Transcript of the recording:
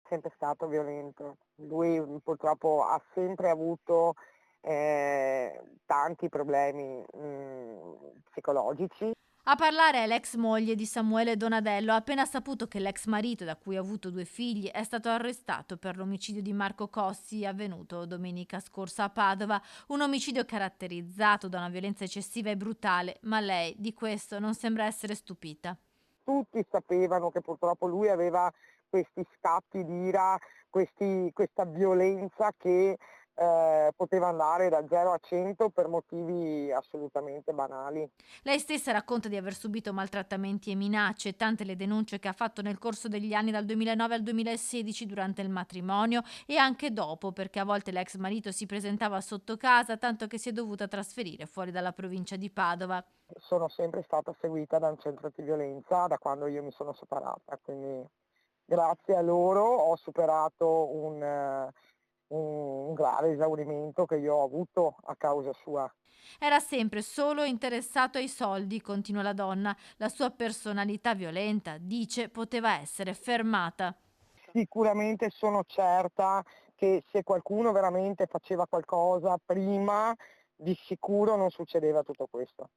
sempre stato violento. Lui purtroppo ha sempre avuto tanti problemi psicologici. A parlare è l'ex moglie di Samuele Donadello, ha appena saputo che l'ex marito, da cui ha avuto 2 figli, è stato arrestato per l'omicidio di Marco Cossi avvenuto domenica scorsa a Padova, un omicidio caratterizzato da una violenza eccessiva e brutale, ma lei di questo non sembra essere stupita. Tutti sapevano che purtroppo lui aveva questi scatti di ira, questa violenza che poteva andare da 0 a 100 per motivi assolutamente banali. Lei stessa racconta di aver subito maltrattamenti e minacce, tante le denunce che ha fatto nel corso degli anni dal 2009 al 2016 durante il matrimonio e anche dopo, perché a volte l'ex marito si presentava sotto casa, tanto che si è dovuta trasferire fuori dalla provincia di Padova. Sono sempre stata seguita da un centro antiviolenza da quando io mi sono separata, quindi grazie a loro ho superato un grave esaurimento che io ho avuto a causa sua. Era sempre solo interessato ai soldi, continua la donna. La sua personalità violenta, dice, poteva essere fermata. Sicuramente sono certa che se qualcuno veramente faceva qualcosa prima, di sicuro non succedeva tutto questo.